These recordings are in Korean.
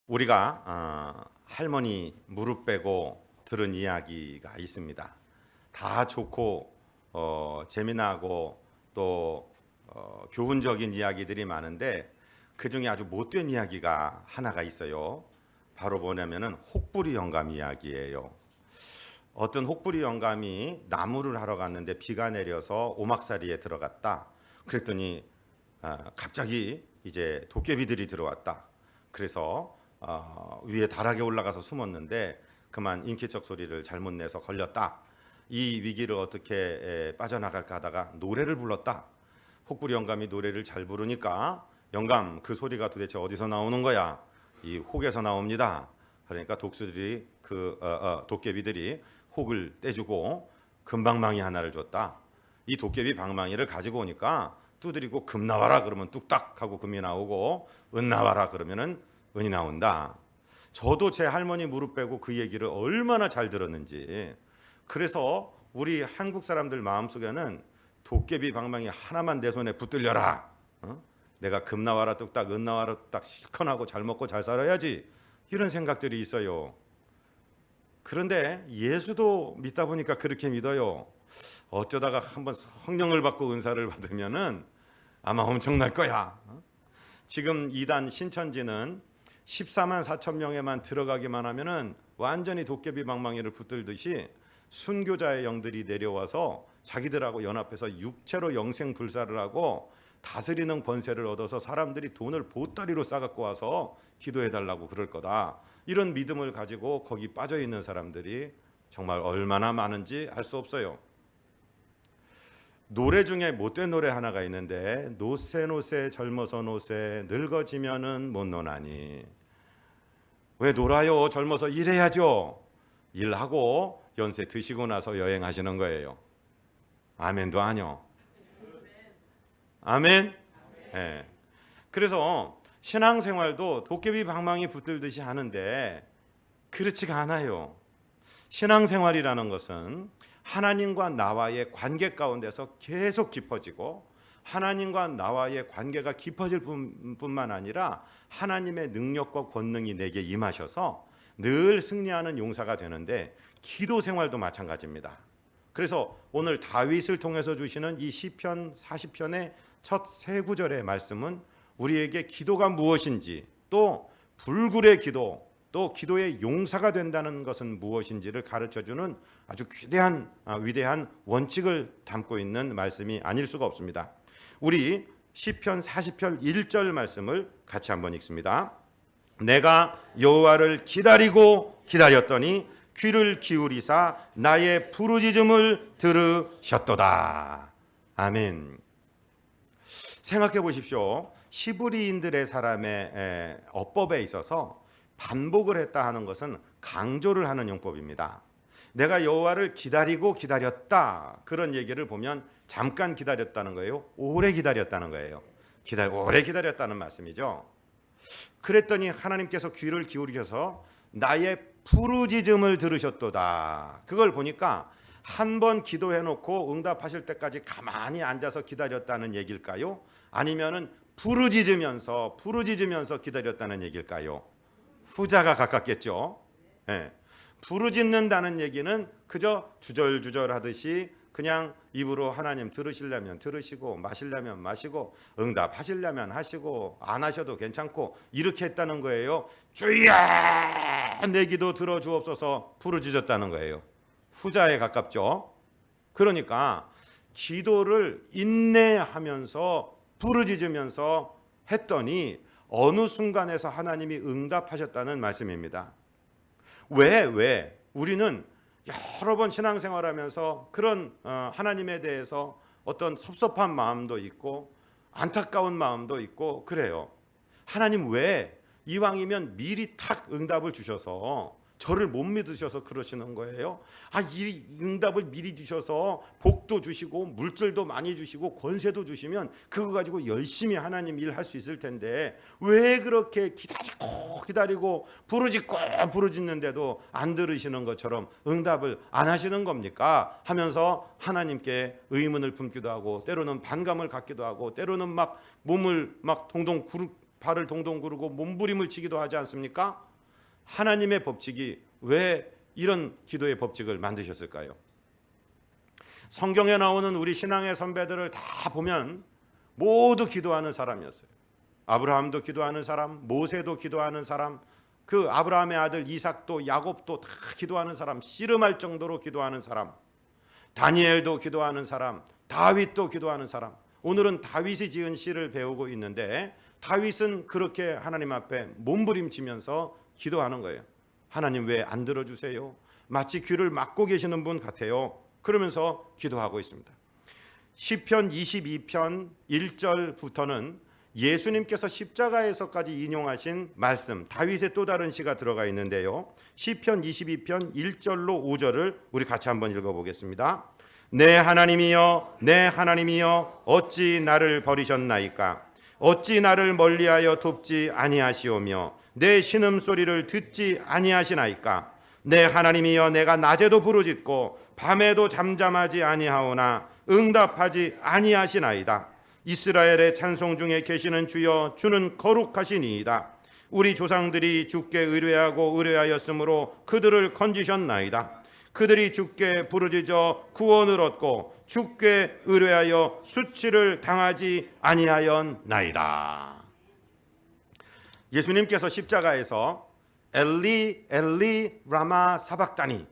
우리가 할머니 무릎 빼고 들은 이야기가 있습니다. 다 좋고 재미나고 또 교훈적인 이야기들이 많은데 그 중에 아주 못된 이야기가 하나가 있어요. 바로 뭐냐면은 혹부리 영감 이야기예요. 어떤 혹부리 영감이 나무를 하러 갔는데 비가 내려서 오막살이에 들어갔다. 그랬더니 갑자기 이제 도깨비들이 들어왔다. 그래서 위에 다락에 올라가서 숨었는데 그만 인기척 소리를 잘못 내서 걸렸다. 이 위기를 어떻게 빠져나갈까 하다가 노래를 불렀다. 혹부리 영감이 노래를 잘 부르니까 영감 그 소리가 도대체 어디서 나오는 거야? 이 혹에서 나옵니다. 그러니까 독수들이 도깨비들이 혹을 떼주고 금방망이 하나를 줬다. 이 도깨비 방망이를 가지고 오니까 두드리고 금 나와라 그러면 뚝딱 하고 금이 나오고 은 나와라 그러면은 은이 나온다. 저도 제 할머니 무릎 빼고 그 얘기를 얼마나 잘 들었는지. 그래서 우리 한국 사람들 마음속에는 도깨비 방망이 하나만 내 손에 붙들려라. 내가 금 나와라 뚝딱 은 나와라 뚝딱 실컷하고 잘 먹고 잘 살아야지. 이런 생각들이 있어요. 그런데 예수도 믿다 보니까 그렇게 믿어요. 어쩌다가 한번 성령을 받고 은사를 받으면은 아마 엄청날 거야. 지금 이단 신천지는 14만 4천 명에만 들어가기만 하면은 완전히 도깨비 방망이를 붙들듯이 순교자의 영들이 내려와서 자기들하고 연합해서 육체로 영생 불사를 하고 다스리는 권세를 얻어서 사람들이 돈을 보따리로 싸갖고 와서 기도해달라고 그럴 거다. 이런 믿음을 가지고 거기 빠져 있는 사람들이 정말 얼마나 많은지 알 수 없어요. 노래 중에 못된 노래 하나가 있는데 노세 노세 젊어서 노세 늙어지면은 못 노나니. 왜 놀아요? 젊어서 일해야죠. 일하고 연세 드시고 나서 여행하시는 거예요. 아멘도 아니요. 아멘. 네. 그래서 신앙생활도 도깨비 방망이 붙들듯이 하는데 그렇지가 않아요. 신앙생활이라는 것은 하나님과 나와의 관계 가운데서 계속 깊어지고 하나님과 나와의 관계가 깊어질 뿐만 아니라 하나님의 능력과 권능이 내게 임하셔서 늘 승리하는 용사가 되는데 기도 생활도 마찬가지입니다. 그래서 오늘 다윗을 통해서 주시는 이 시편 40편의 첫 세 구절의 말씀은 우리에게 기도가 무엇인지 또 불굴의 기도 또 기도의 용사가 된다는 것은 무엇인지를 가르쳐주는 아주 위대한 원칙을 담고 있는 말씀이 아닐 수가 없습니다. 우리 시편 40편 1절 말씀을 같이 한번 읽습니다. 내가 여호와를 기다리고 기다렸더니 귀를 기울이사 나의 부르짖음을 들으셨도다. 아멘. 생각해 보십시오. 히브리인들의 사람의 어법에 있어서 반복을 했다 하는 것은 강조를 하는 용법입니다. 내가 여호와를 기다리고 기다렸다. 그런 얘기를 보면 잠깐 기다렸다는 거예요. 오래 기다렸다는 거예요. 오래 기다렸다는 말씀이죠. 그랬더니 하나님께서 귀를 기울이셔서 나의 부르짖음을 들으셨도다. 그걸 보니까 한 번 기도해놓고 응답하실 때까지 가만히 앉아서 기다렸다는 얘기일까요? 아니면은 부르짖으면서 기다렸다는 얘기일까요? 후자가 가깝겠죠. 네. 부르짖는다는 얘기는 그저 주절주절 하듯이 그냥 입으로 하나님 들으시려면 들으시고 마시려면 마시고 응답하시려면 하시고 안 하셔도 괜찮고 이렇게 했다는 거예요. 주여 내 기도 들어주옵소서 부르짖었다는 거예요. 후자에 가깝죠. 그러니까 기도를 인내하면서 부르짖으면서 했더니 어느 순간에서 하나님이 응답하셨다는 말씀입니다. 왜? 우리는 여러 번 신앙생활하면서 그런 하나님에 대해서 어떤 섭섭한 마음도 있고 안타까운 마음도 있고 그래요. 하나님 왜 이왕이면 미리 탁 응답을 주셔서 저를 못 믿으셔서 그러시는 거예요? 이 응답을 미리 주셔서 복도 주시고 물질도 많이 주시고 권세도 주시면 그거 가지고 열심히 하나님 일할 수 있을 텐데 왜 그렇게 기다리고 부르짖는데도 안 들으시는 것처럼 응답을 안 하시는 겁니까? 하면서 하나님께 의문을 품기도 하고 때로는 반감을 갖기도 하고 때로는 막 몸을 막 동동 발을 동동 구르고 몸부림을 치기도 하지 않습니까? 하나님의 법칙이 왜 이런 기도의 법칙을 만드셨을까요? 성경에 나오는 우리 신앙의 선배들을 다 보면 모두 기도하는 사람이었어요. 아브라함도 기도하는 사람, 모세도 기도하는 사람, 그 아브라함의 아들 이삭도 야곱도 다 기도하는 사람, 씨름할 정도로 기도하는 사람, 다니엘도 기도하는 사람, 다윗도 기도하는 사람. 오늘은 다윗이 지은 시를 배우고 있는데 다윗은 그렇게 하나님 앞에 몸부림치면서 기도하는 거예요. 하나님 왜 안 들어주세요? 마치 귀를 막고 계시는 분 같아요. 그러면서 기도하고 있습니다. 시편 22편 1절부터는 예수님께서 십자가에서까지 인용하신 말씀, 다윗의 또 다른 시가 들어가 있는데요. 시편 22편 1절로 5절을 우리 같이 한번 읽어보겠습니다. 내 하나님이여, 내 하나님이여, 어찌 나를 버리셨나이까? 어찌 나를 멀리하여 돕지 아니하시오며 내 신음소리를 듣지 아니하시나이까? 내 하나님이여, 내가 낮에도 부르짖고 밤에도 잠잠하지 아니하오나 응답하지 아니하시나이다. 이스라엘의 찬송 중에 계시는 주여, 주는 거룩하시니이다. 우리 조상들이 주께 의뢰하였으므로 그들을 건지셨나이다. 그들이 주께 부르짖어 구원을 얻고 주께 의뢰하여 수치를 당하지 아니하였나이다. 예수님께서 십자가에서 엘리 엘리 라마 사박다니,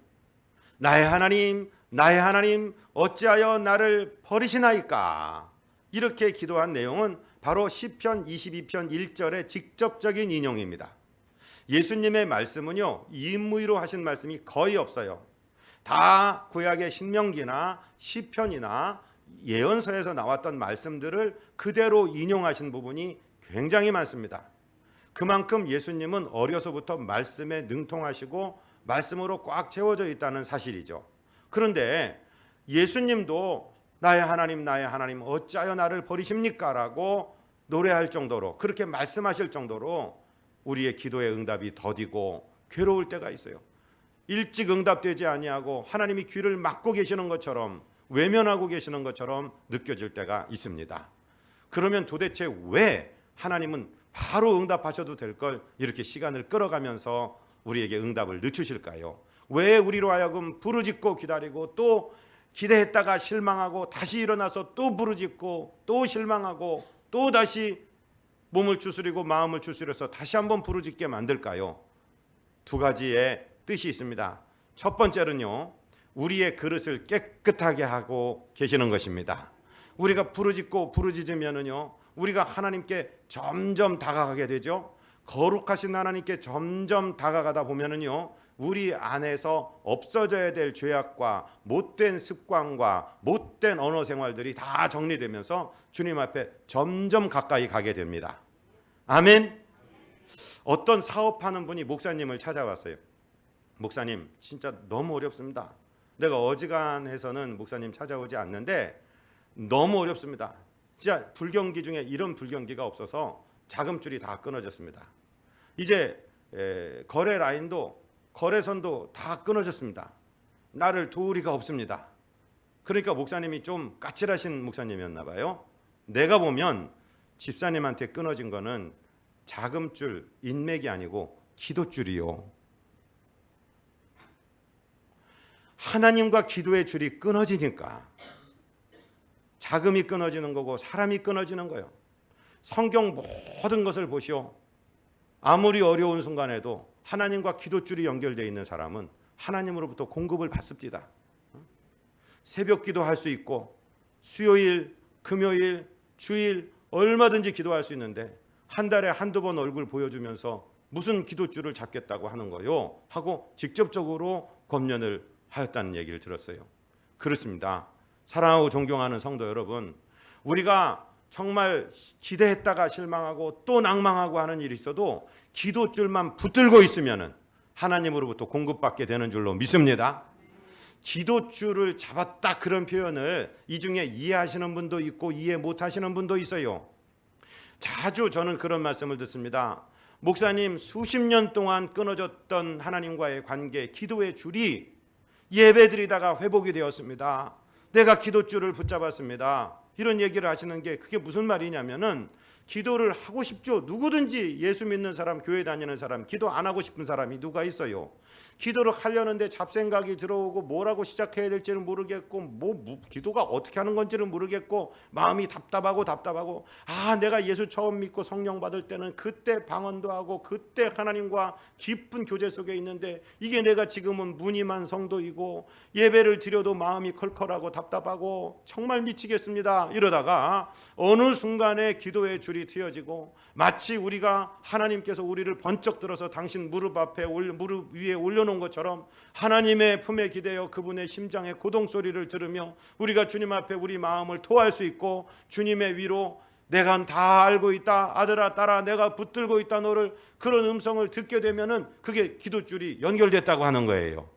나의 하나님 나의 하나님 어찌하여 나를 버리시나이까? 이렇게 기도한 내용은 바로 시편 22편 1절의 직접적인 인용입니다. 예수님의 말씀은요, 임의로 하신 말씀이 거의 없어요. 다 구약의 신명기나 시편이나 예언서에서 나왔던 말씀들을 그대로 인용하신 부분이 굉장히 많습니다. 그만큼 예수님은 어려서부터 말씀에 능통하시고 말씀으로 꽉 채워져 있다는 사실이죠. 그런데 예수님도 나의 하나님 나의 하나님 어찌하여 나를 버리십니까? 라고 노래할 정도로, 그렇게 말씀하실 정도로 우리의 기도의 응답이 더디고 괴로울 때가 있어요. 일찍 응답되지 아니하고 하나님이 귀를 막고 계시는 것처럼, 외면하고 계시는 것처럼 느껴질 때가 있습니다. 그러면 도대체 왜 하나님은 바로 응답하셔도 될 걸 이렇게 시간을 끌어가면서 우리에게 응답을 늦추실까요? 왜 우리로 하여금 부르짖고 기다리고 또 기대했다가 실망하고 다시 일어나서 또 부르짖고 또 실망하고 또 다시 몸을 추스리고 마음을 추스려서 다시 한번 부르짖게 만들까요? 두 가지의 뜻이 있습니다. 첫 번째는요, 우리의 그릇을 깨끗하게 하고 계시는 것입니다. 우리가 부르짖고 부르짖으면은요, 우리가 하나님께 점점 다가가게 되죠. 거룩하신 하나님께 점점 다가가다 보면은요, 우리 안에서 없어져야 될 죄악과 못된 습관과 못된 언어 생활들이 다 정리되면서 주님 앞에 점점 가까이 가게 됩니다. 아멘. 어떤 사업하는 분이 목사님을 찾아왔어요. 목사님, 진짜 너무 어렵습니다. 내가 어지간해서는 목사님 찾아오지 않는데 너무 어렵습니다. 진짜 불경기 중에 이런 불경기가 없어서 자금줄이 다 끊어졌습니다. 이제 거래 라인도 거래선도 다 끊어졌습니다. 나를 도울 리가 없습니다. 그러니까 목사님이 좀 까칠하신 목사님이었나 봐요. 내가 보면 집사님한테 끊어진 거는 자금줄, 인맥이 아니고 기도줄이요. 하나님과 기도의 줄이 끊어지니까 자금이 끊어지는 거고 사람이 끊어지는 거예요. 성경 모든 것을 보시오. 아무리 어려운 순간에도 하나님과 기도줄이 연결되어 있는 사람은 하나님으로부터 공급을 받습니다. 새벽 기도할 수 있고 수요일, 금요일, 주일 얼마든지 기도할 수 있는데 한 달에 한두 번 얼굴 보여주면서 무슨 기도줄을 잡겠다고 하는 거요? 하고 직접적으로 권면을 하였다는 얘기를 들었어요. 그렇습니다. 사랑하고 존경하는 성도 여러분, 우리가 정말 기대했다가 실망하고 또 낭망하고 하는 일이 있어도 기도줄만 붙들고 있으면 하나님으로부터 공급받게 되는 줄로 믿습니다. 기도줄을 잡았다, 그런 표현을 이 중에 이해하시는 분도 있고 이해 못하시는 분도 있어요. 자주 저는 그런 말씀을 듣습니다. 목사님, 수십 년 동안 끊어졌던 하나님과의 관계, 기도의 줄이 예배드리다가 회복이 되었습니다. 내가 기도줄을 붙잡았습니다. 이런 얘기를 하시는 게 그게 무슨 말이냐면은 기도를 하고 싶죠. 누구든지 예수 믿는 사람, 교회 다니는 사람, 기도 안 하고 싶은 사람이 누가 있어요. 기도를 하려는데 잡생각이 들어오고 뭐라고 시작해야 될지는 모르겠고 기도가 어떻게 하는 건지는 모르겠고 마음이 답답하고 내가 예수 처음 믿고 성령 받을 때는 그때 방언도 하고 그때 하나님과 깊은 교제 속에 있는데 이게 내가 지금은 무늬만 성도이고 예배를 드려도 마음이 컬컬하고 답답하고 정말 미치겠습니다. 이러다가 어느 순간에 기도의 줄이 트여지고 마치 우리가 하나님께서 우리를 번쩍 들어서 당신 무릎 위에 올려놓은 것처럼 하나님의 품에 기대어 그분의 심장의 고동 소리를 들으며 우리가 주님 앞에 우리 마음을 토할 수 있고 주님의 위로 내가 다 알고 있다, 아들아 딸아 내가 붙들고 있다 너를, 그런 음성을 듣게 되면은 그게 기도줄이 연결됐다고 하는 거예요.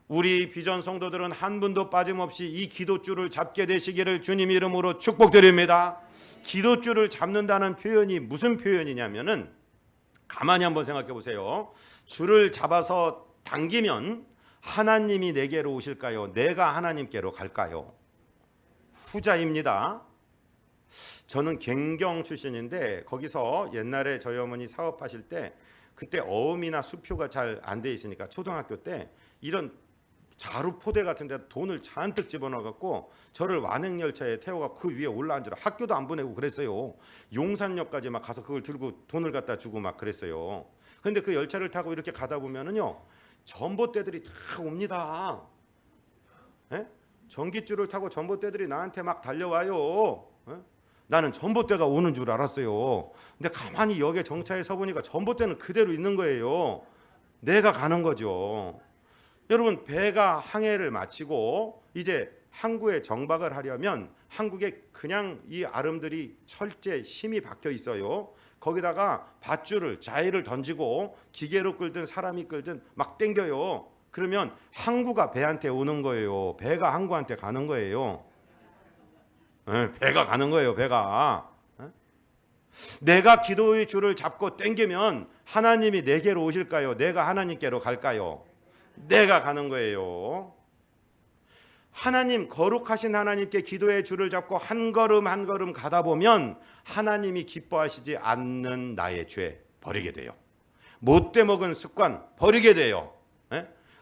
우리 비전 성도들은 한 분도 빠짐없이 이 기도줄을 잡게 되시기를 주님 이름으로 축복드립니다. 기도줄을 잡는다는 표현이 무슨 표현이냐면은 가만히 한번 생각해 보세요. 줄을 잡아서 당기면 하나님이 내게로 오실까요? 내가 하나님께로 갈까요? 후자입니다. 저는 갱경 출신인데 거기서 옛날에 저희 어머니 사업하실 때 그때 어음이나 수표가 잘 안 돼 있으니까 초등학교 때 이런 자루 포대 같은 데 돈을 잔뜩 집어넣어 갖고 저를 완행열차에 태워가 그 위에 올라앉으라, 학교도 안 보내고 그랬어요. 용산역까지 막 가서 그걸 들고 돈을 갖다 주고 막 그랬어요. 근데 그 열차를 타고 이렇게 가다 보면은요 전봇대들이 쫙 옵니다. 에? 전깃줄을 타고 전봇대들이 나한테 막 달려와요. 에? 나는 전봇대가 오는 줄 알았어요. 근데 가만히 역에 정차에 서보니까 전봇대는 그대로 있는 거예요. 내가 가는 거죠. 여러분, 배가 항해를 마치고 이제 항구에 정박을 하려면 한국에 그냥 이 아름들이 철제 심이 박혀 있어요. 거기다가 밧줄을 자의를 던지고 기계로 끌든 사람이 끌든 막 당겨요. 그러면 항구가 배한테 오는 거예요. 배가 항구한테 가는 거예요. 배가 가는 거예요. 배가. 내가 기도의 줄을 잡고 당기면 하나님이 내게로 오실까요? 내가 하나님께로 갈까요? 내가 가는 거예요. 하나님, 거룩하신 하나님께 기도의 줄을 잡고 한 걸음 한 걸음 가다 보면 하나님이 기뻐하시지 않는 나의 죄 버리게 돼요. 못돼 먹은 습관 버리게 돼요.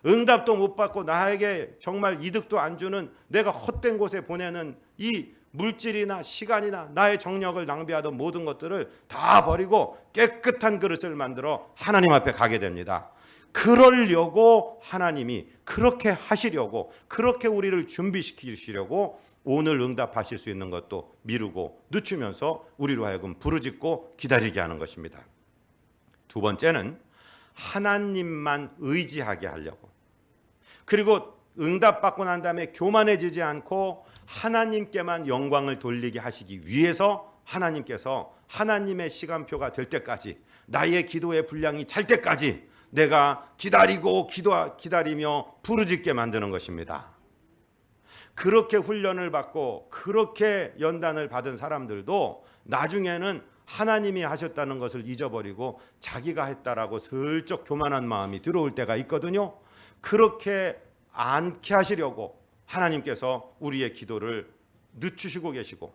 응답도 못 받고 나에게 정말 이득도 안 주는 내가 헛된 곳에 보내는 이 물질이나 시간이나 나의 정력을 낭비하던 모든 것들을 다 버리고 깨끗한 그릇을 만들어 하나님 앞에 가게 됩니다. 그러려고 하나님이 그렇게 하시려고, 그렇게 우리를 준비시키시려고 오늘 응답하실 수 있는 것도 미루고 늦추면서 우리로 하여금 부르짖고 기다리게 하는 것입니다. 두 번째는 하나님만 의지하게 하려고, 그리고 응답받고 난 다음에 교만해지지 않고 하나님께만 영광을 돌리게 하시기 위해서 하나님께서 하나님의 시간표가 될 때까지, 나의 기도의 분량이 찰 때까지 내가 기다리며 부르짖게 만드는 것입니다. 그렇게 훈련을 받고 그렇게 연단을 받은 사람들도 나중에는 하나님이 하셨다는 것을 잊어버리고 자기가 했다라고 슬쩍 교만한 마음이 들어올 때가 있거든요. 그렇게 않게 하시려고 하나님께서 우리의 기도를 늦추시고 계시고,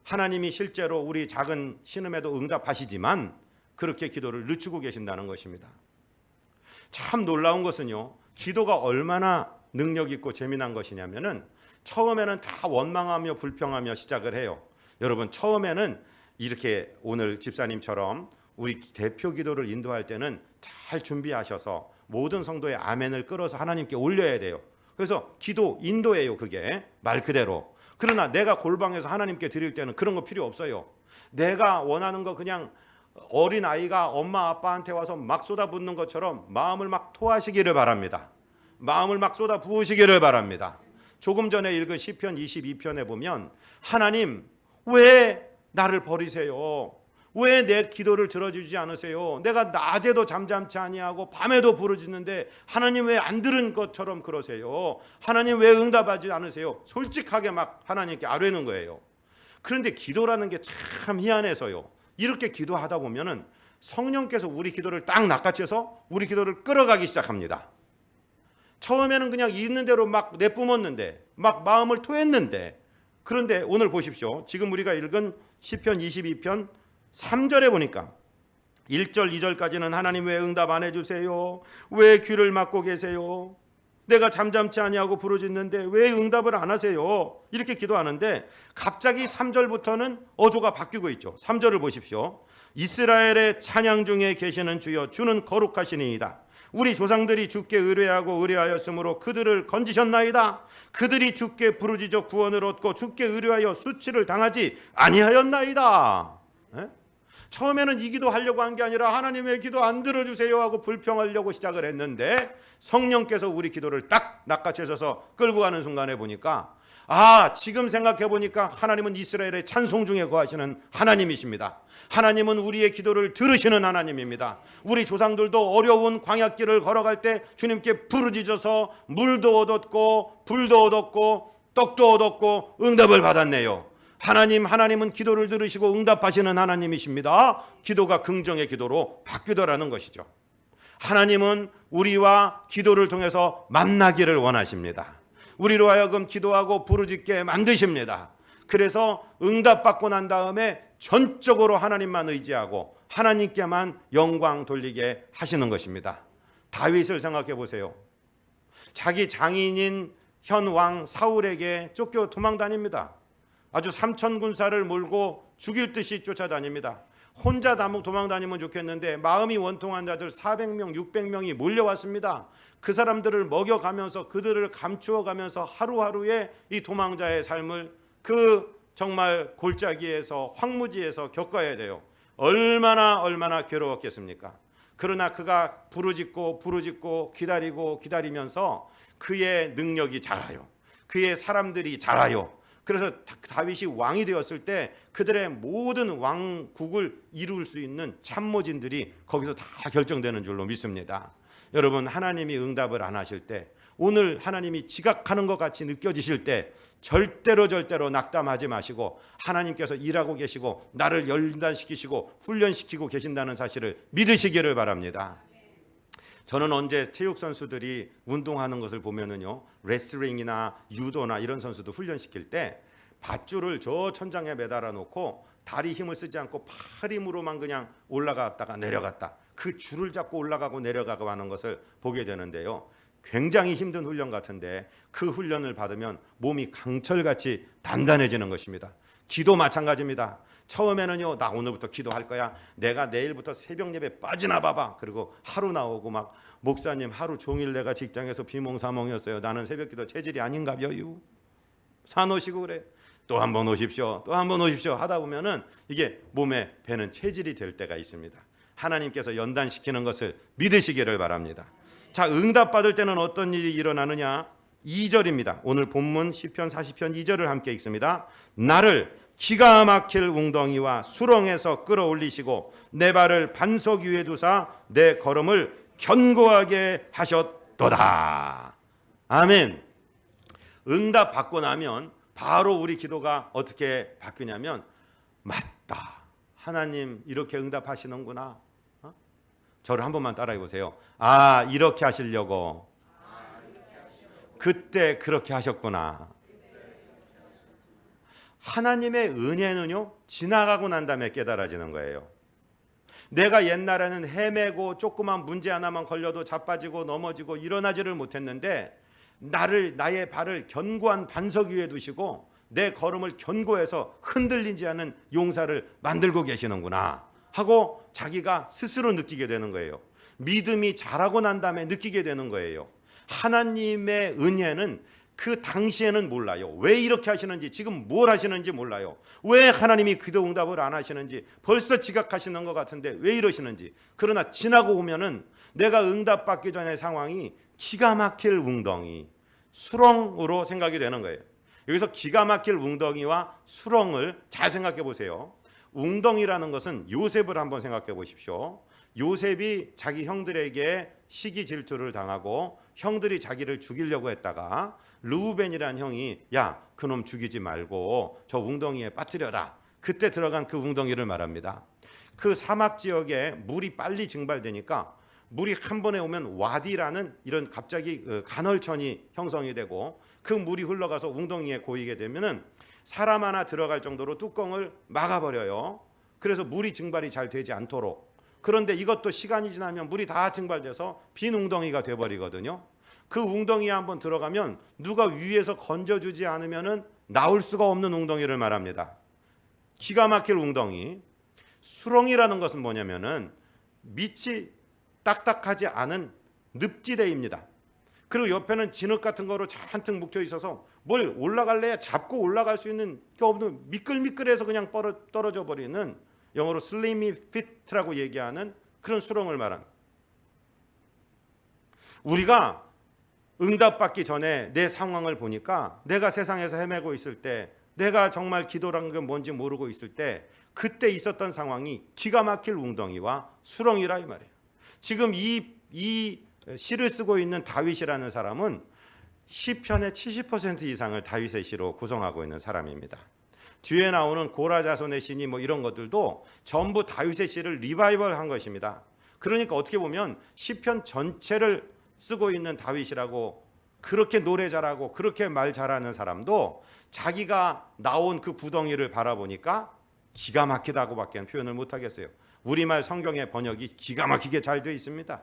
하나님이 실제로 우리 작은 신음에도 응답하시지만 그렇게 기도를 늦추고 계신다는 것입니다. 참 놀라운 것은요, 기도가 얼마나 능력 있고 재미난 것이냐면은 처음에는 다 원망하며 불평하며 시작을 해요. 여러분, 처음에는 이렇게 오늘 집사님처럼 우리 대표 기도를 인도할 때는 잘 준비하셔서 모든 성도의 아멘을 끌어서 하나님께 올려야 돼요. 그래서 기도 인도예요, 그게 말 그대로. 그러나 내가 골방에서 하나님께 드릴 때는 그런 거 필요 없어요. 내가 원하는 거 그냥 어린 아이가 엄마 아빠한테 와서 막 쏟아붓는 것처럼 마음을 막 토하시기를 바랍니다. 마음을 막 쏟아 부으시기를 바랍니다. 조금 전에 읽은 시편 22편에 보면 하나님 왜 나를 버리세요? 왜 내 기도를 들어주지 않으세요? 내가 낮에도 잠잠치 아니하고 밤에도 부르짖는데 하나님 왜 안 들은 것처럼 그러세요? 하나님 왜 응답하지 않으세요? 솔직하게 막 하나님께 아뢰는 거예요. 그런데 기도라는 게 참 희한해서요, 이렇게 기도하다 보면은 성령께서 우리 기도를 딱 낚아채서 우리 기도를 끌어가기 시작합니다. 처음에는 그냥 있는 대로 막 내뿜었는데, 막 마음을 토했는데, 그런데 오늘 보십시오. 지금 우리가 읽은 시편 22편 3절에 보니까 1절 2절까지는 하나님 왜 응답 안 해주세요? 왜 귀를 막고 계세요? 내가 잠잠치 아니하고 부르짖는데 왜 응답을 안 하세요? 이렇게 기도하는데 갑자기 3절부터는 어조가 바뀌고 있죠. 3절을 보십시오. 이스라엘의 찬양 중에 계시는 주여, 주는 거룩하시니이다. 우리 조상들이 주께 의뢰하고 의뢰하였으므로 그들을 건지셨나이다. 그들이 주께 부르짖어 구원을 얻고 주께 의뢰하여 수치를 당하지 아니하였나이다. 에? 처음에는 이 기도 하려고 한 게 아니라 하나님의 기도 안 들어주세요 하고 불평하려고 시작을 했는데 성령께서 우리 기도를 딱 낚아채셔서 끌고 가는 순간에 보니까 지금 생각해 보니까 하나님은 이스라엘의 찬송 중에 거하시는 하나님이십니다. 하나님은 우리의 기도를 들으시는 하나님입니다. 우리 조상들도 어려운 광야길을 걸어갈 때 주님께 부르짖어서 물도 얻었고 불도 얻었고 떡도 얻었고 응답을 받았네요. 하나님은 기도를 들으시고 응답하시는 하나님이십니다. 기도가 긍정의 기도로 바뀌더라는 것이죠. 하나님은 우리와 기도를 통해서 만나기를 원하십니다. 우리로 하여금 기도하고 부르짖게 만드십니다. 그래서 응답받고 난 다음에 전적으로 하나님만 의지하고 하나님께만 영광 돌리게 하시는 것입니다. 다윗을 생각해 보세요. 자기 장인인 현 왕 사울에게 쫓겨 도망다닙니다. 아주 3천 군사를 몰고 죽일 듯이 쫓아다닙니다. 혼자 도망다니면 좋겠는데 마음이 원통한 자들 400명 600명이 몰려왔습니다. 그 사람들을 먹여가면서 그들을 감추어가면서 하루하루의 이 도망자의 삶을 그 정말 골짜기에서 황무지에서 겪어야 돼요. 얼마나 괴로웠겠습니까? 그러나 그가 부르짖고 기다리면서 그의 능력이 자라요. 그의 사람들이 자라요. 그래서 다윗이 왕이 되었을 때 그들의 모든 왕국을 이룰 수 있는 참모진들이 거기서 다 결정되는 줄로 믿습니다. 여러분, 하나님이 응답을 안 하실 때, 오늘 하나님이 지각하는 것 같이 느껴지실 때 절대로 낙담하지 마시고 하나님께서 일하고 계시고 나를 연단시키시고 훈련시키고 계신다는 사실을 믿으시기를 바랍니다. 저는 언제 체육 선수들이 운동하는 것을 보면은요, 레슬링이나 유도나 이런 선수도 훈련시킬 때 밧줄을 저 천장에 매달아 놓고 다리 힘을 쓰지 않고 팔 힘으로만 그냥 올라갔다가 내려갔다, 그 줄을 잡고 올라가고 내려가고 하는 것을 보게 되는데요, 굉장히 힘든 훈련 같은데 그 훈련을 받으면 몸이 강철같이 단단해지는 것입니다. 기도 마찬가지입니다. 처음에는요, 나 오늘부터 기도할 거야, 내가 내일부터 새벽 예배 빠지나 봐봐, 그리고 하루 나오고 막, 목사님 하루 종일 내가 직장에서 비몽사몽이었어요, 나는 새벽 기도 체질이 아닌가 봐요, 사놓으시고 그래, 또 한 번 오십시오 하다 보면은 이게 몸에 배는 체질이 될 때가 있습니다. 하나님께서 연단시키는 것을 믿으시기를 바랍니다. 자, 응답받을 때는 어떤 일이 일어나느냐? 2절입니다. 오늘 본문 시편 40편 2절을 함께 읽습니다. 나를 기가 막힐 웅덩이와 수렁에서 끌어올리시고 내 발을 반석 위에 두사 내 걸음을 견고하게 하셨도다. 아멘. 응답 받고 나면 바로 우리 기도가 어떻게 바뀌냐면, 맞다, 하나님 이렇게 응답하시는구나. 저를 한 번만 따라해 보세요. 이렇게 하시려고 그때 그렇게 하셨구나. 하나님의 은혜는요, 지나가고 난 다음에 깨달아지는 거예요. 내가 옛날에는 헤매고 조그만 문제 하나만 걸려도 자빠지고 넘어지고 일어나지를 못했는데 나의 발을 견고한 반석 위에 두시고 내 걸음을 견고해서 흔들리지 않은 용사를 만들고 계시는구나 하고 자기가 스스로 느끼게 되는 거예요. 믿음이 자라고 난 다음에 느끼게 되는 거예요. 하나님의 은혜는 그 당시에는 몰라요. 왜 이렇게 하시는지, 지금 뭘 하시는지 몰라요. 왜 하나님이 기도 응답을 안 하시는지, 벌써 지각하시는 것 같은데 왜 이러시는지. 그러나 지나고 오면은 내가 응답받기 전의 상황이 기가 막힐 웅덩이, 수렁으로 생각이 되는 거예요. 여기서 기가 막힐 웅덩이와 수렁을 잘 생각해 보세요. 웅덩이라는 것은 요셉을 한번 생각해 보십시오. 요셉이 자기 형들에게 시기 질투를 당하고 형들이 자기를 죽이려고 했다가 르우벤이라는 형이, 야, 그놈 죽이지 말고 저 웅덩이에 빠뜨려라. 그때 들어간 그 웅덩이를 말합니다. 그 사막 지역에 물이 빨리 증발되니까 물이 한 번에 오면 와디라는 이런 갑자기 간헐천이 형성이 되고 그 물이 흘러가서 웅덩이에 고이게 되면은 사람 하나 들어갈 정도로 뚜껑을 막아버려요. 그래서 물이 증발이 잘 되지 않도록. 그런데 이것도 시간이 지나면 물이 다 증발돼서 빈 웅덩이가 돼버리거든요. 그 웅덩이에 한번 들어가면 누가 위에서 건져주지 않으면 나올 수가 없는 웅덩이를 말합니다. 기가 막힐 웅덩이. 수렁이라는 것은 뭐냐면은 밑이 딱딱하지 않은 늪지대입니다. 그리고 옆에는 진흙 같은 거로 잔뜩 묵혀 있어서 뭘 올라갈래야 잡고 올라갈 수 있는 게 없는, 미끌미끌해서 그냥 떨어져 버리는, 영어로 슬리미 피트라고 얘기하는 그런 수렁을 말합니다. 우리가 응답받기 전에 내 상황을 보니까, 내가 세상에서 헤매고 있을 때, 내가 정말 기도라는 게 뭔지 모르고 있을 때, 그때 있었던 상황이 기가 막힐 웅덩이와 수렁이라 이 말이에요. 지금 이 시를 쓰고 있는 다윗이라는 사람은 시편의 70% 이상을 다윗의 시로 구성하고 있는 사람입니다. 뒤에 나오는 고라 자손의 시니 뭐 이런 것들도 전부 다윗의 시를 리바이벌한 것입니다. 그러니까 어떻게 보면 시편 전체를 쓰고 있는 다윗이라고, 그렇게 노래 잘하고 그렇게 말 잘하는 사람도 자기가 나온 그 구덩이를 바라보니까 기가 막히다고밖에 표현을 못하겠어요. 우리말 성경의 번역이 기가 막히게 잘 되어 있습니다.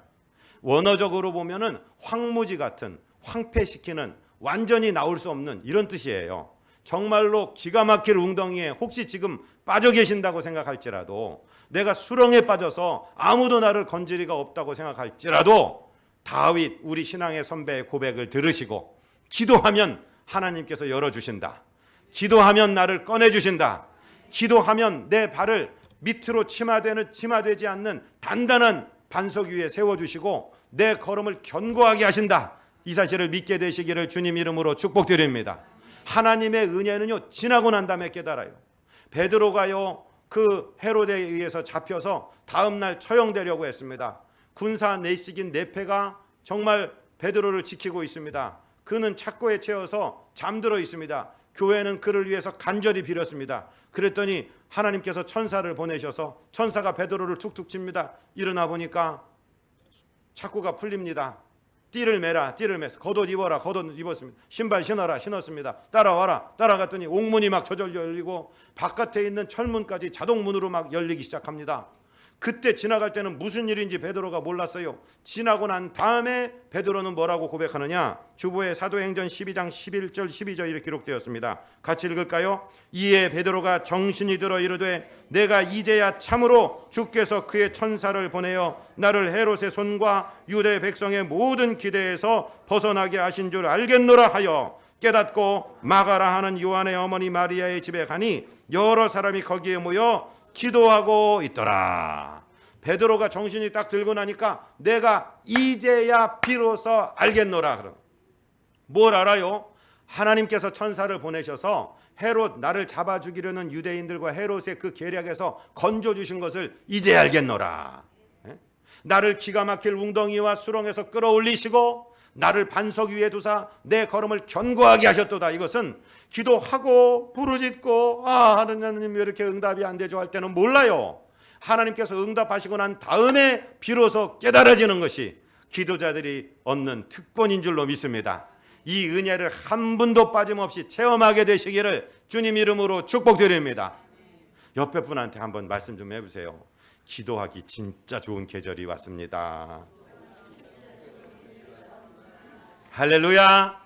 원어적으로 보면은 황무지 같은, 황폐시키는, 완전히 나올 수 없는 이런 뜻이에요. 정말로 기가 막힐 웅덩이에 혹시 지금 빠져 계신다고 생각할지라도, 내가 수렁에 빠져서 아무도 나를 건질 리가 없다고 생각할지라도, 다윗 우리 신앙의 선배의 고백을 들으시고 기도하면 하나님께서 열어주신다. 기도하면 나를 꺼내주신다. 기도하면 내 발을 밑으로 치마되지 않는 단단한 반석 위에 세워주시고 내 걸음을 견고하게 하신다. 이 사실을 믿게 되시기를 주님 이름으로 축복드립니다. 하나님의 은혜는요, 지나고 난 다음에 깨달아요. 베드로가요, 그 헤로데에 의해서 잡혀서 다음날 처형되려고 했습니다. 군사 내식인 네페가 정말 베드로를 지키고 있습니다. 그는 착고에 채워서 잠들어 있습니다. 교회는 그를 위해서 간절히 빌었습니다. 그랬더니 하나님께서 천사를 보내셔서 천사가 베드로를 툭툭 칩니다. 일어나 보니까 착고가 풀립니다. 띠를 매라, 띠를 매서 겉옷 입어라, 겉옷 입었습니다. 신발 신어라, 신었습니다. 따라와라, 따라갔더니 옥문이 막 저절로 열리고 바깥에 있는 철문까지 자동문으로 막 열리기 시작합니다. 그때 지나갈 때는 무슨 일인지 베드로가 몰랐어요. 지나고 난 다음에 베드로는 뭐라고 고백하느냐? 주보의 사도행전 12장 11절 12절 이렇게 기록되었습니다. 같이 읽을까요? 이에 베드로가 정신이 들어 이르되 내가 이제야 참으로 주께서 그의 천사를 보내어 나를 헤롯의 손과 유대 백성의 모든 기대에서 벗어나게 하신 줄 알겠노라 하여 깨닫고 마가라 하는 요한의 어머니 마리아의 집에 가니 여러 사람이 거기에 모여 기도하고 있더라. 베드로가 정신이 딱 들고 나니까 내가 이제야 비로소 알겠노라. 그럼 뭘 알아요? 하나님께서 천사를 보내셔서 헤롯, 나를 잡아 죽이려는 유대인들과 헤롯의 그 계략에서 건져 주신 것을 이제 알겠노라. 나를 기가 막힐 웅덩이와 수렁에서 끌어올리시고 나를 반석 위에 두사 내 걸음을 견고하게 하셨도다. 이것은 기도하고 부르짖고 하나님 왜 이렇게 응답이 안 되죠 할 때는 몰라요. 하나님께서 응답하시고 난 다음에 비로소 깨달아지는 것이 기도자들이 얻는 특권인 줄로 믿습니다. 이 은혜를 한 분도 빠짐없이 체험하게 되시기를 주님 이름으로 축복드립니다. 옆에 분한테 한번 말씀 좀 해보세요. 기도하기 진짜 좋은 계절이 왔습니다. 할렐루야.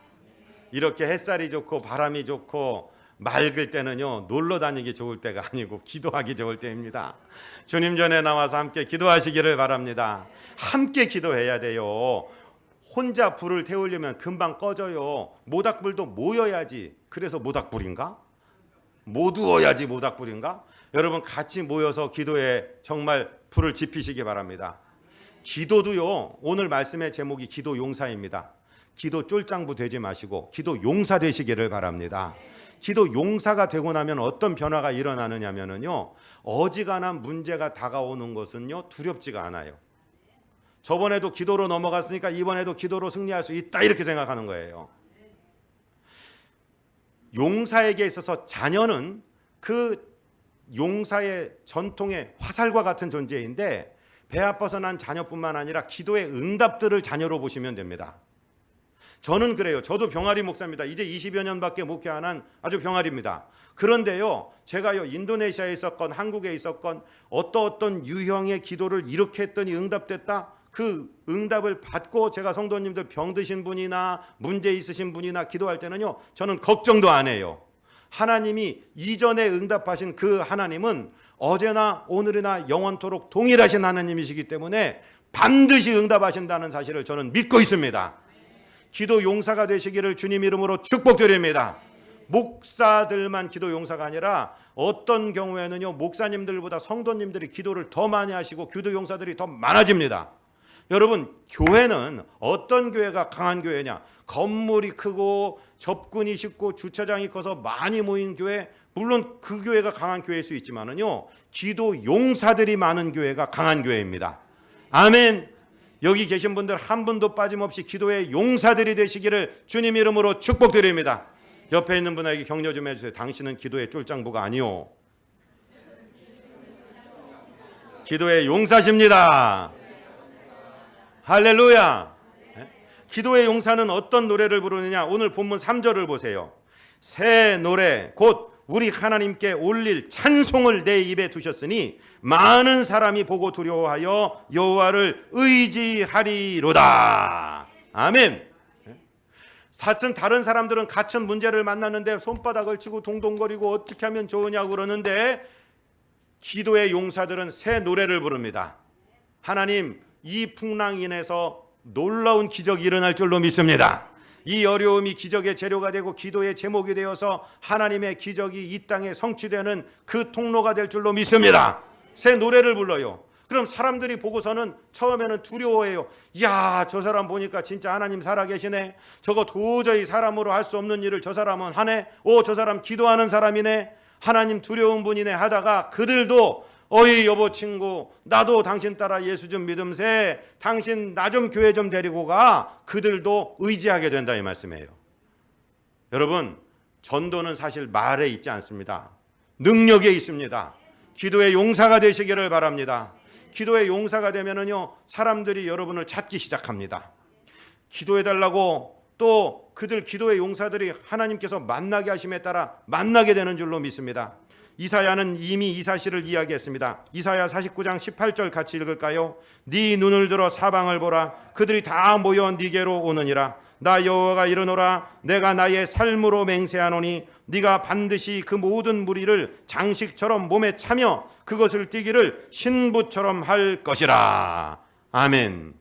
이렇게 햇살이 좋고 바람이 좋고 맑을 때는요, 놀러 다니기 좋을 때가 아니고 기도하기 좋을 때입니다. 주님 전에 나와서 함께 기도하시기를 바랍니다. 함께 기도해야 돼요. 혼자 불을 태우려면 금방 꺼져요. 모닥불도 모여야지. 그래서 모닥불인가? 모두어야지 모닥불인가? 여러분 같이 모여서 기도에 정말 불을 지피시기 바랍니다. 기도도요, 오늘 말씀의 제목이 기도 용사입니다. 기도 쫄장부 되지 마시고 기도 용사 되시기를 바랍니다. 기도 용사가 되고 나면 어떤 변화가 일어나느냐면요, 어지간한 문제가 다가오는 것은요 두렵지가 않아요. 저번에도 기도로 넘어갔으니까 이번에도 기도로 승리할 수 있다, 이렇게 생각하는 거예요. 용사에게 있어서 자녀는 그 용사의 전통의 화살과 같은 존재인데, 배 아파서 난 자녀뿐만 아니라 기도의 응답들을 자녀로 보시면 됩니다. 저는 그래요. 저도 병아리 목사입니다. 이제 20여 년밖에 목회 안 한 아주 병아리입니다. 그런데요, 제가요 인도네시아에 있었건 한국에 있었건 어떤 유형의 기도를 이렇게 했더니 응답됐다. 그 응답을 받고 제가 성도님들 병드신 분이나 문제 있으신 분이나 기도할 때는요, 저는 걱정도 안 해요. 하나님이 이전에 응답하신 그 하나님은 어제나 오늘이나 영원토록 동일하신 하나님이시기 때문에 반드시 응답하신다는 사실을 저는 믿고 있습니다. 기도 용사가 되시기를 주님 이름으로 축복드립니다. 목사들만 기도 용사가 아니라 어떤 경우에는요, 목사님들보다 성도님들이 기도를 더 많이 하시고 기도 용사들이 더 많아집니다. 여러분, 교회는 어떤 교회가 강한 교회냐? 건물이 크고 접근이 쉽고 주차장이 커서 많이 모인 교회, 물론 그 교회가 강한 교회일 수 있지만은요, 기도 용사들이 많은 교회가 강한 교회입니다. 아멘. 여기 계신 분들 한 분도 빠짐없이 기도의 용사들이 되시기를 주님 이름으로 축복드립니다. 옆에 있는 분에게 격려 좀 해주세요. 당신은 기도의 쫄장부가 아니오. 기도의 용사십니다. 할렐루야. 기도의 용사는 어떤 노래를 부르느냐? 오늘 본문 3절을 보세요. 새 노래 곧 우리 하나님께 올릴 찬송을 내 입에 두셨으니 많은 사람이 보고 두려워하여 여호와를 의지하리로다. 아멘. 사실 다른 사람들은 같은 문제를 만났는데 손바닥을 치고 동동거리고 어떻게 하면 좋으냐고 그러는데 기도의 용사들은 새 노래를 부릅니다. 하나님, 이 풍랑 인해서 놀라운 기적이 일어날 줄로 믿습니다. 이 어려움이 기적의 재료가 되고 기도의 제목이 되어서 하나님의 기적이 이 땅에 성취되는 그 통로가 될 줄로 믿습니다. 새 노래를 불러요. 그럼 사람들이 보고서는 처음에는 두려워해요. 이야, 저 사람 보니까 진짜 하나님 살아계시네. 저거 도저히 사람으로 할 수 없는 일을 저 사람은 하네. 저 사람 기도하는 사람이네. 하나님 두려운 분이네 하다가 그들도 어이 여보 친구, 나도 당신 따라 예수 좀 믿음세. 당신 나 좀 교회 좀 데리고 가. 그들도 의지하게 된다 이 말씀이에요. 여러분, 전도는 사실 말에 있지 않습니다. 능력에 있습니다. 기도의 용사가 되시기를 바랍니다. 기도의 용사가 되면은요, 사람들이 여러분을 찾기 시작합니다. 기도해달라고 또 그들 기도의 용사들이 하나님께서 만나게 하심에 따라 만나게 되는 줄로 믿습니다. 이사야는 이미 이 사실을 이야기했습니다. 이사야 49장 18절 같이 읽을까요? 네 눈을 들어 사방을 보라. 그들이 다 모여 네게로 오느니라. 나 여호와가 이르노라. 내가 나의 삶으로 맹세하노니 네가 반드시 그 모든 무리를 장식처럼 몸에 차며 그것을 띠기를 신부처럼 할 것이라. 아멘.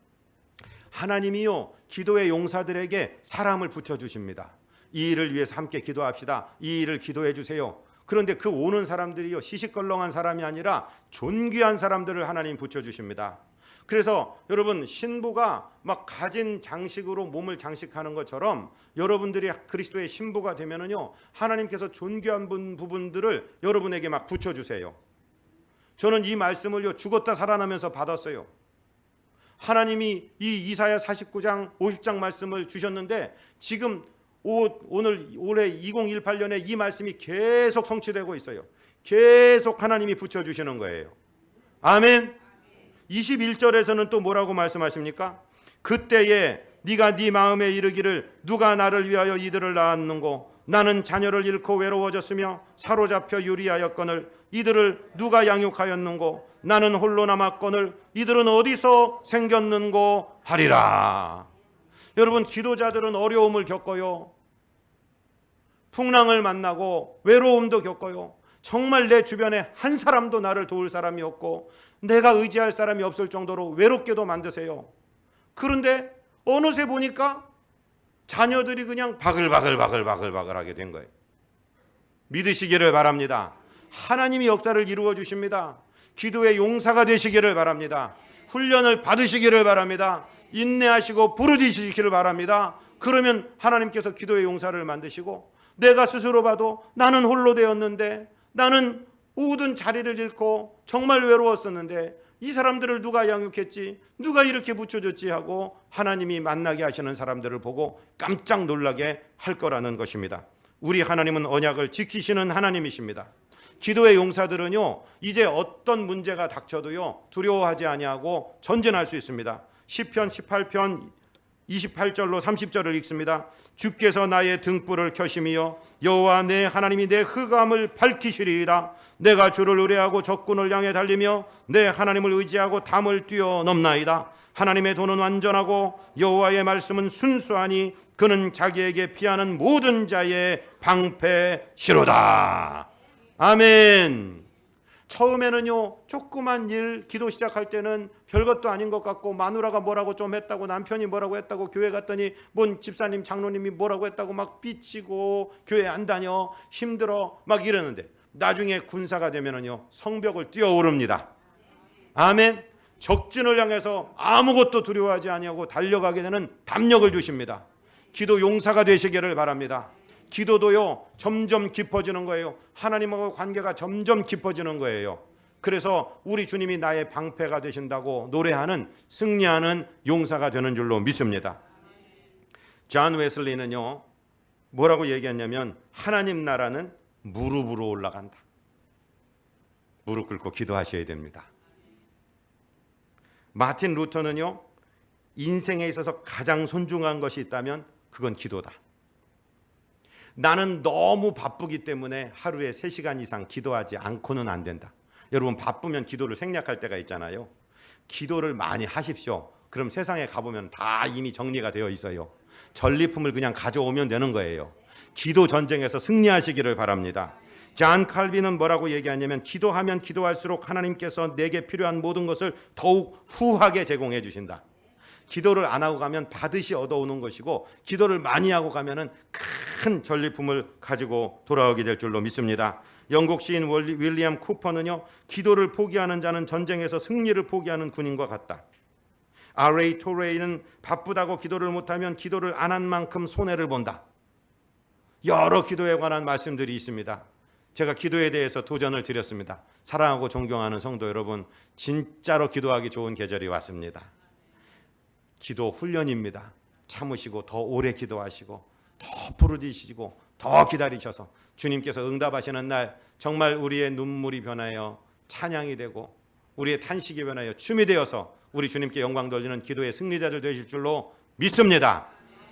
하나님이요, 기도의 용사들에게 사람을 붙여주십니다. 이 일을 위해서 함께 기도합시다. 이 일을 기도해 주세요. 그런데 그 오는 사람들이요, 시시껄렁한 사람이 아니라 존귀한 사람들을 하나님 붙여주십니다. 그래서 여러분, 신부가 막 가진 장식으로 몸을 장식하는 것처럼 여러분들이 그리스도의 신부가 되면은요, 하나님께서 존귀한 부분들을 여러분에게 막 붙여주세요. 저는 이 말씀을요, 죽었다 살아나면서 받았어요. 하나님이 이 이사야 49장 50장 말씀을 주셨는데 지금 올해 2018년에 이 말씀이 계속 성취되고 있어요. 계속 하나님이 붙여주시는 거예요. 아멘. 21절에서는 또 뭐라고 말씀하십니까? 그때에 네가 네 마음에 이르기를 누가 나를 위하여 이들을 낳았는고 나는 자녀를 잃고 외로워졌으며 사로잡혀 유리하였거늘 이들을 누가 양육하였는고 나는 홀로 남았거늘 이들은 어디서 생겼는고 하리라. 여러분, 기도자들은 어려움을 겪어요. 풍랑을 만나고 외로움도 겪어요. 정말 내 주변에 한 사람도 나를 도울 사람이 없고 내가 의지할 사람이 없을 정도로 외롭게도 만드세요. 그런데 어느새 보니까 자녀들이 그냥 바글바글하게 된 거예요. 믿으시기를 바랍니다. 하나님이 역사를 이루어 주십니다. 기도의 용사가 되시기를 바랍니다. 훈련을 받으시기를 바랍니다. 인내하시고 부르짖으시기를 바랍니다. 그러면 하나님께서 기도의 용사를 만드시고 내가 스스로 봐도 나는 홀로 되었는데 나는 모든 자리를 잃고 정말 외로웠었는데 이 사람들을 누가 양육했지? 누가 이렇게 붙여줬지? 하고 하나님이 만나게 하시는 사람들을 보고 깜짝 놀라게 할 거라는 것입니다. 우리 하나님은 언약을 지키시는 하나님이십니다. 기도의 용사들은요, 이제 어떤 문제가 닥쳐도요 두려워하지 아니하고 전진할 수 있습니다. 시편 18편 28절로 30절을 읽습니다. 주께서 나의 등불을 켜심이여 여호와 내 하나님이 내 흑암을 밝히시리이다. 내가 주를 의뢰하고 적군을 향해 달리며 내 하나님을 의지하고 담을 뛰어넘나이다. 하나님의 도는 완전하고 여호와의 말씀은 순수하니 그는 자기에게 피하는 모든 자의 방패시로다. 아멘. 처음에는요, 조그만 일 기도 시작할 때는 별것도 아닌 것 같고, 마누라가 뭐라고 좀 했다고, 남편이 뭐라고 했다고, 교회 갔더니 뭔 집사님 장로님이 뭐라고 했다고 막 삐치고 교회 안 다녀 힘들어 막 이러는데, 나중에 군사가 되면은요 성벽을 뛰어오릅니다. 아멘. 적진을 향해서 아무것도 두려워하지 아니하고 달려가게 되는 담력을 주십니다. 기도 용사가 되시기를 바랍니다. 기도도요 점점 깊어지는 거예요. 하나님하고 관계가 점점 깊어지는 거예요. 그래서 우리 주님이 나의 방패가 되신다고 노래하는, 승리하는 용사가 되는 줄로 믿습니다. 존 웨슬리는요 뭐라고 얘기했냐면, 하나님 나라는 무릎으로 올라간다. 무릎 꿇고 기도하셔야 됩니다. 마틴 루터는요, 인생에 있어서 가장 손중한 것이 있다면 그건 기도다. 나는 너무 바쁘기 때문에 하루에 3시간 이상 기도하지 않고는 안 된다. 여러분, 바쁘면 기도를 생략할 때가 있잖아요. 기도를 많이 하십시오. 그럼 세상에 가보면 다 이미 정리가 되어 있어요. 전리품을 그냥 가져오면 되는 거예요. 기도 전쟁에서 승리하시기를 바랍니다. 존 칼빈은 뭐라고 얘기하냐면, 기도하면 기도할수록 하나님께서 내게 필요한 모든 것을 더욱 후하게 제공해 주신다. 기도를 안 하고 가면 받으시 얻어오는 것이고, 기도를 많이 하고 가면은 큰 전리품을 가지고 돌아오게 될 줄로 믿습니다. 영국 시인 윌리엄 쿠퍼는요, 기도를 포기하는 자는 전쟁에서 승리를 포기하는 군인과 같다. R.A. 토레이는 바쁘다고 기도를 못하면 기도를 안 한 만큼 손해를 본다. 여러 기도에 관한 말씀들이 있습니다. 제가 기도에 대해서 도전을 드렸습니다. 사랑하고 존경하는 성도 여러분, 진짜로 기도하기 좋은 계절이 왔습니다. 기도 훈련입니다. 참으시고 더 오래 기도하시고 더 부르짖으시고 더 기다리셔서 주님께서 응답하시는 날 정말 우리의 눈물이 변하여 찬양이 되고 우리의 탄식이 변하여 춤이 되어서 우리 주님께 영광 돌리는 기도의 승리자들 되실 줄로 믿습니다.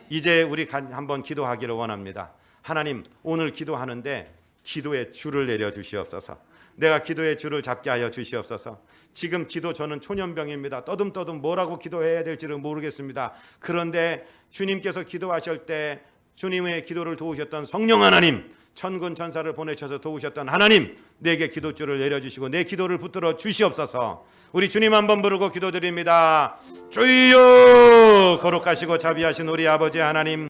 이제 우리 한번 기도하기를 원합니다. 하나님, 오늘 기도하는데 기도의 줄을 내려 주시옵소서. 내가 기도의 줄을 잡게 하여 주시옵소서. 지금 기도, 저는 초년병입니다. 떠듬떠듬 뭐라고 기도해야 될지를 모르겠습니다. 그런데 주님께서 기도하실 때 주님의 기도를 도우셨던 성령 하나님, 천군 천사를 보내셔서 도우셨던 하나님, 내게 기도줄을 내려주시고 내 기도를 붙들어 주시옵소서. 우리 주님 한번 부르고 기도드립니다. 주여! 거룩하시고 자비하신 우리 아버지 하나님,